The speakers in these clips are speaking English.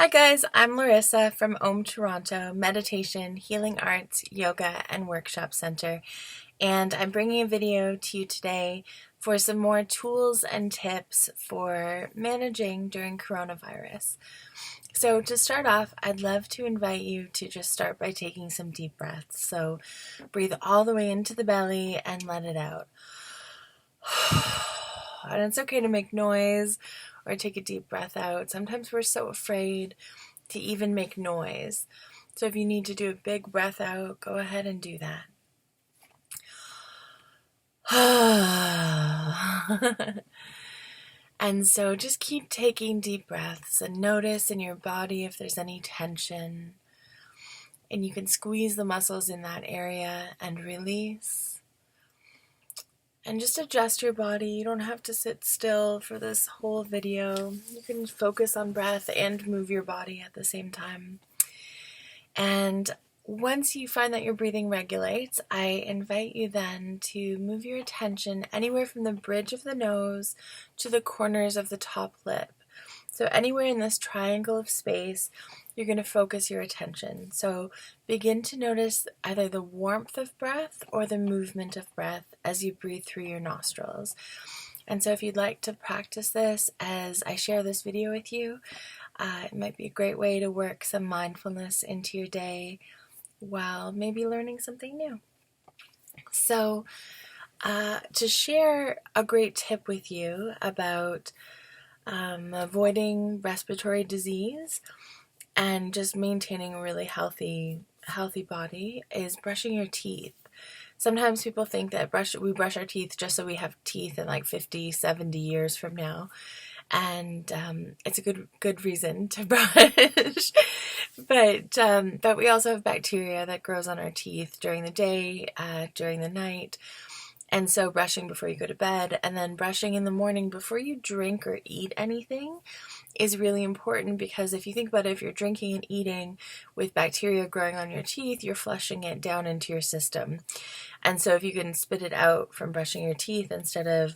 Hi guys, I'm Larissa from Om Toronto Meditation, Healing Arts, Yoga, and Workshop Center, and I'm bringing a video to you today for some more tools and tips for managing during coronavirus. So to start off, I'd love to invite you to just start by taking some deep breaths. So breathe all the way into the belly and let it out. And it's okay to make noise or take a deep breath out. Sometimes we're so afraid to even make noise. So if you need to do a big breath out, go ahead and do that. And so just keep taking deep breaths and notice in your body if there's any tension. And you can squeeze the muscles in that area and release. And just adjust your body. You don't have to sit still for this whole video. You can focus on breath and move your body at the same time. And once you find that your breathing regulates, I invite you then to move your attention anywhere from the bridge of the nose to the corners of the top lip. So anywhere in this triangle of space, you're going to focus your attention. So begin to notice either the warmth of breath or the movement of breath as you breathe through your nostrils. And so if you'd like to practice this as I share this video with you, it might be a great way to work some mindfulness into your day while maybe learning something new. So to share a great tip with you about avoiding respiratory disease and just maintaining a really healthy body is brushing your teeth. Sometimes people think that we brush our teeth just so we have teeth in like 50, 70 years from now. And it's a good reason to brush. But we also have bacteria that grows on our teeth during the day, during the night. And so brushing before you go to bed and then brushing in the morning before you drink or eat anything is really important, because if you think about it, if you're drinking and eating with bacteria growing on your teeth, you're flushing it down into your system. And so if you can spit it out from brushing your teeth instead of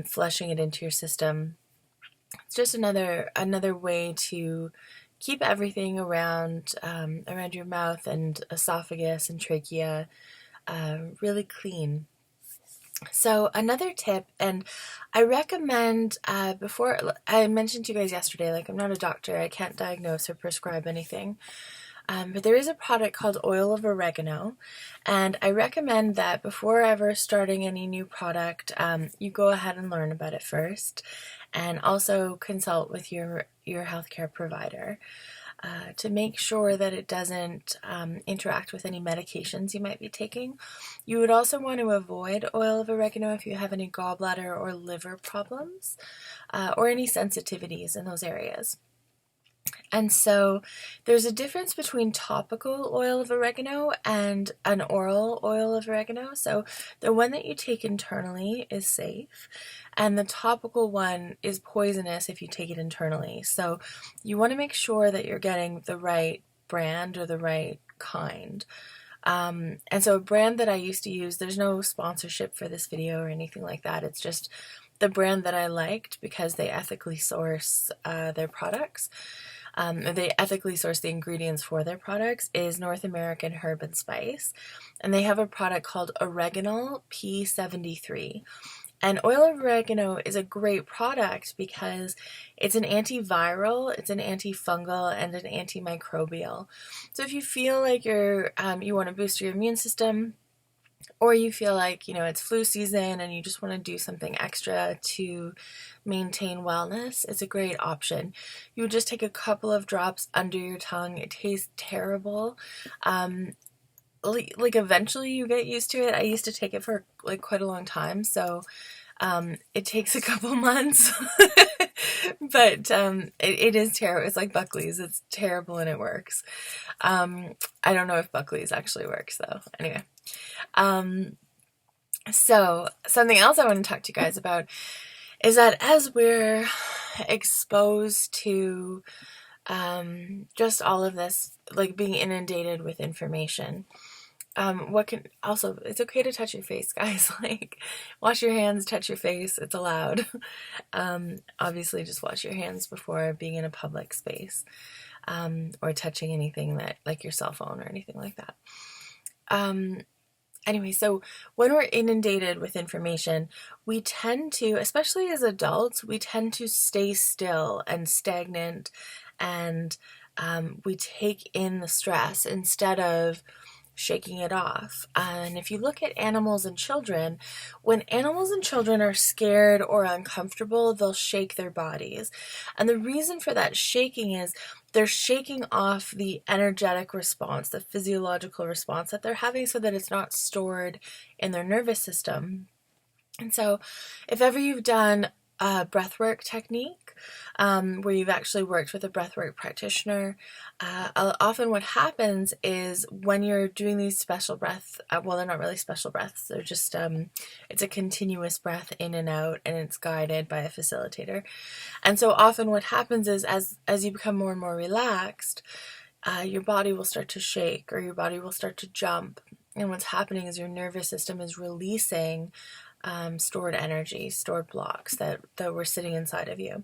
flushing it into your system, it's just another way to keep everything around your mouth and esophagus and trachea really clean. So another tip, and I recommend, before I mentioned to you guys yesterday, like I'm not a doctor, I can't diagnose or prescribe anything, but there is a product called oil of oregano, and I recommend that before ever starting any new product, you go ahead and learn about it first, and also consult with your healthcare provider. To make sure that it doesn't interact with any medications you might be taking. You would also want to avoid oil of oregano if you have any gallbladder or liver problems or any sensitivities in those areas. And so there's a difference between topical oil of oregano and an oral oil of oregano. So the one that you take internally is safe, and the topical one is poisonous if you take it internally. So you want to make sure that you're getting the right brand or the right kind. And so a brand that I used to use, there's no sponsorship for this video or anything like that. It's just the brand that I liked because they ethically source their products. They ethically source the ingredients for their products, is North American Herb and Spice. And they have a product called Oregano P73. And oil of oregano is a great product because it's an antiviral, it's an antifungal, and an antimicrobial. So if you feel like you want to boost your immune system, or you feel like, it's flu season and you just want to do something extra to maintain wellness, it's a great option. You would just take a couple of drops under your tongue. It tastes terrible. Eventually you get used to it. I used to take it for quite a long time, so it takes a couple months. But it is terrible. It's like Buckley's. It's terrible and it works. I don't know if Buckley's actually works though. Anyway. So something else I want to talk to you guys about is that as we're exposed to just all of this, like being inundated with information, what can also, it's okay to touch your face, guys. Like, wash your hands, touch your face, it's allowed. Obviously just wash your hands before being in a public space, or touching anything that, like your cell phone or anything like that. Anyway, so when we're inundated with information, we tend to, especially as adults, we tend to stay still and stagnant, and we take in the stress instead of shaking it off. And if you look at animals and children, when animals and children are scared or uncomfortable, they'll shake their bodies. And the reason for that shaking is they're shaking off the energetic response, the physiological response that they're having, so that it's not stored in their nervous system. And so if ever you've done a breathwork technique, where you've actually worked with a breathwork practitioner, often what happens is when you're doing these special breaths, well, they're not really special breaths, they're just, it's a continuous breath in and out, and it's guided by a facilitator. And so often what happens is as you become more and more relaxed, your body will start to shake, or your body will start to jump. And what's happening is your nervous system is releasing stored energy, stored blocks that were sitting inside of you.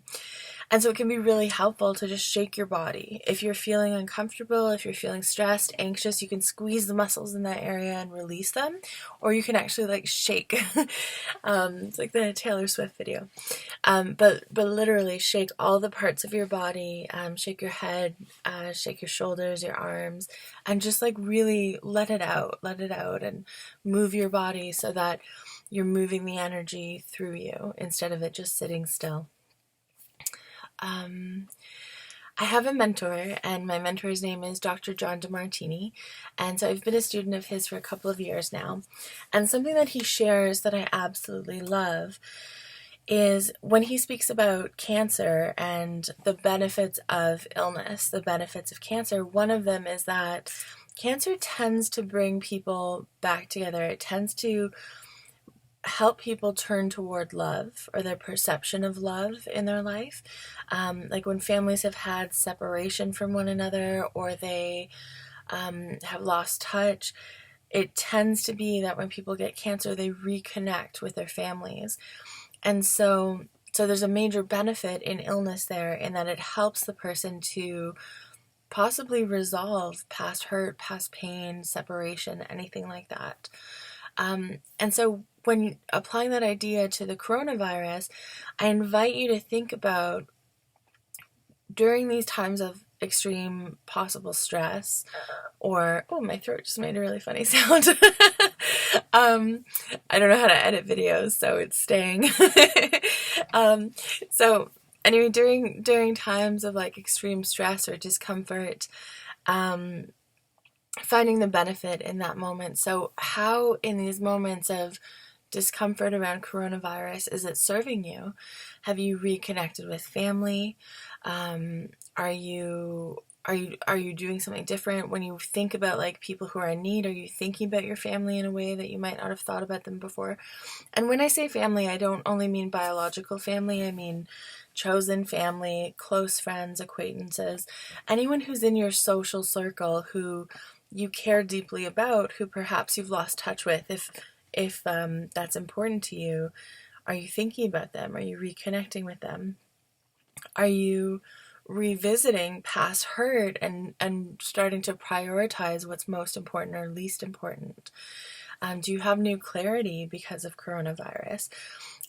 And so it can be really helpful to just shake your body. If you're feeling uncomfortable, if you're feeling stressed, anxious, you can squeeze the muscles in that area and release them, or you can actually like shake. It's like the Taylor Swift video. But literally shake all the parts of your body, shake your head, shake your shoulders, your arms, and just like really let it out, and move your body so that you're moving the energy through you instead of it just sitting still. I have a mentor, and my mentor's name is Dr. John DeMartini, and so I've been a student of his for a couple of years now. And something that he shares that I absolutely love is when he speaks about cancer and the benefits of illness, the benefits of cancer. One of them is that cancer tends to bring people back together. It tends to help people turn toward love, or their perception of love in their life. Like when families have had separation from one another, or they have lost touch, it tends to be that when people get cancer, they reconnect with their families. And so there's a major benefit in illness there, in that it helps the person to possibly resolve past hurt, past pain, separation, anything like that. And so when applying that idea to the coronavirus, I invite you to think about, during these times of extreme possible stress, or, oh, my throat just made a really funny sound. I don't know how to edit videos, so it's staying. So anyway, during times of like extreme stress or discomfort, finding the benefit in that moment. So how, in these moments of discomfort around coronavirus, is it serving you? Have you reconnected with family? Are you doing something different when you think about like people who are in need? Are you thinking about your family in a way that you might not have thought about them before? And when I say family, I don't only mean biological family. I mean chosen family, close friends, acquaintances, anyone who's in your social circle who you care deeply about, who perhaps you've lost touch with. If that's important to you, are you thinking about them? Are you reconnecting with them? Are you revisiting past hurt and starting to prioritize what's most important or least important? Do you have new clarity because of coronavirus?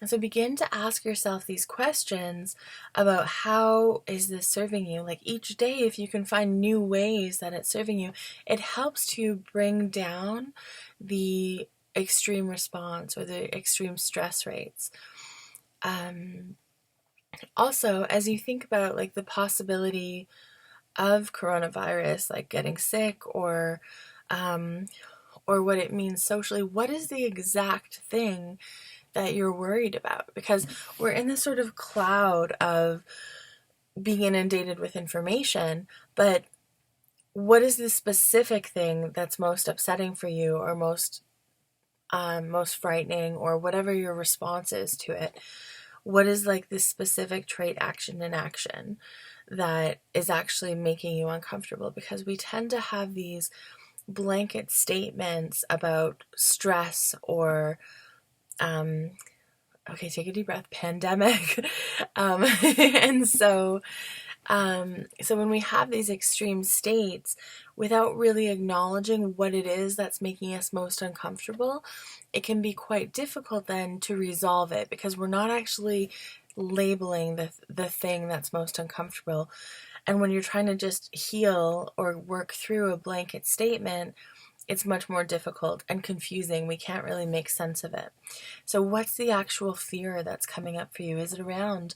And so begin to ask yourself these questions about, how is this serving you? Like each day, if you can find new ways that it's serving you, it helps to bring down the extreme response or the extreme stress rates. Also, as you think about like the possibility of coronavirus, like getting sick, or what it means socially, what is the exact thing that you're worried about? Because we're in this sort of cloud of being inundated with information, but what is the specific thing that's most upsetting for you, or most frightening, or whatever your response is to it? What is like this specific trait, action, and action that is actually making you uncomfortable? Because we tend to have these blanket statements about stress or, okay, take a deep breath, pandemic. And so when we have these extreme states, without really acknowledging what it is that's making us most uncomfortable, it can be quite difficult then to resolve it, because we're not actually labeling the thing that's most uncomfortable. And when you're trying to just heal or work through a blanket statement, it's much more difficult and confusing. We can't really make sense of it. So what's the actual fear that's coming up for you? Is it around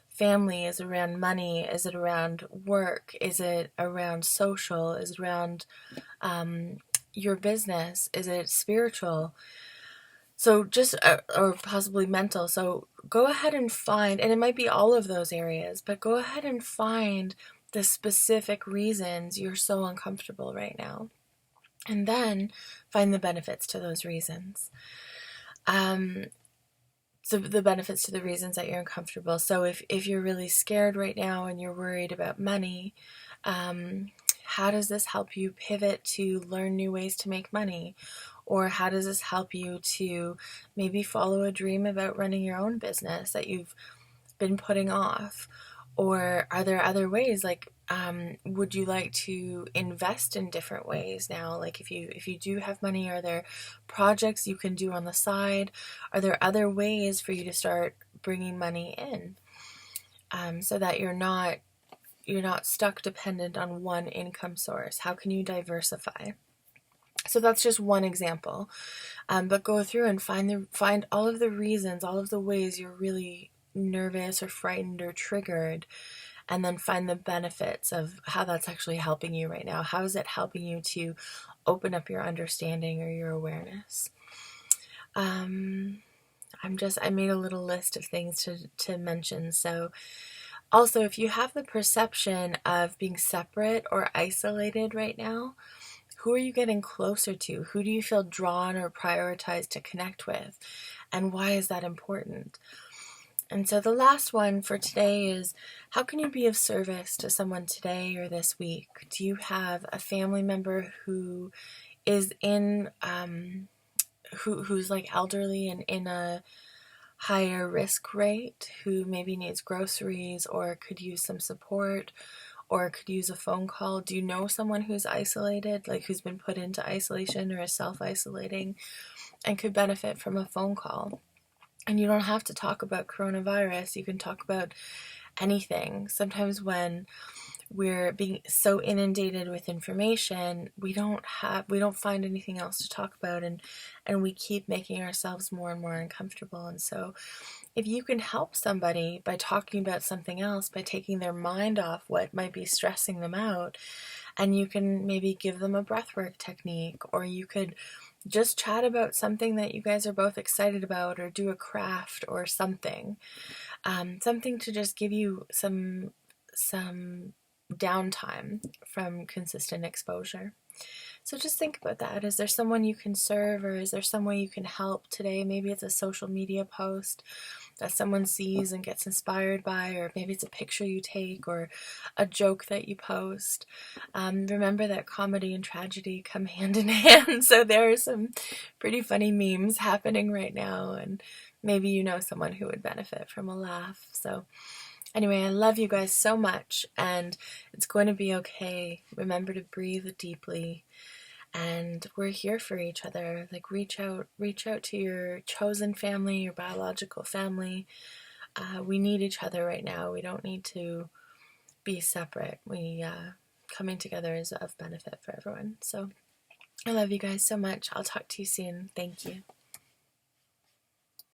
family? Is it around money? Is it around work? Is it around social? Is it around your business? Is it spiritual? So just, or possibly mental. So go ahead and find, and it might be all of those areas, but go ahead and find the specific reasons you're so uncomfortable right now. And then find the benefits to those reasons. So the benefits to the reasons that you're uncomfortable. So if you're really scared right now and you're worried about money, how does this help you pivot to learn new ways to make money? Or how does this help you to maybe follow a dream about running your own business that you've been putting off? Or are there other ways, like, would you like to invest in different ways now? Like if you do have money, are there projects you can do on the side? Are there other ways for you to start bringing money in, so that you're not stuck dependent on one income source? How can you diversify? So that's just one example, but go through and find all of the reasons, all of the ways you're really nervous or frightened or triggered, and then find the benefits of how that's actually helping you right now. How is it helping you to open up your understanding or your awareness? I made a little list of things to mention. So also, if you have the perception of being separate or isolated right now, who are you getting closer to? Who do you feel drawn or prioritized to connect with? And why is that important? And so the last one for today is, how can you be of service to someone today or this week? Do you have a family member who is who's like elderly and in a higher risk rate, who maybe needs groceries or could use some support or could use a phone call? Do you know someone who's isolated, like who's been put into isolation or is self-isolating and could benefit from a phone call? And you don't have to talk about coronavirus. You can talk about anything. Sometimes when we're being so inundated with information, we don't find anything else to talk about, and we keep making ourselves more and more uncomfortable. And so if you can help somebody by talking about something else, by taking their mind off what might be stressing them out, and you can maybe give them a breathwork technique, or you could just chat about something that you guys are both excited about, or do a craft or something to just give you some downtime from consistent exposure. So just think about that. Is there someone you can serve, or is there some way you can help today? Maybe it's a social media post that someone sees and gets inspired by, or maybe it's a picture you take or a joke that you post. Remember that comedy and tragedy come hand in hand. So there are some pretty funny memes happening right now, and maybe you know someone who would benefit from a laugh. So anyway, I love you guys so much, and it's going to be okay. Remember to breathe deeply, and we're here for each other. Like, reach out to your chosen family, your biological family. We need each other right now. We don't need to be separate. Coming together is of benefit for everyone. So I love you guys so much. I'll talk to you soon. Thank you.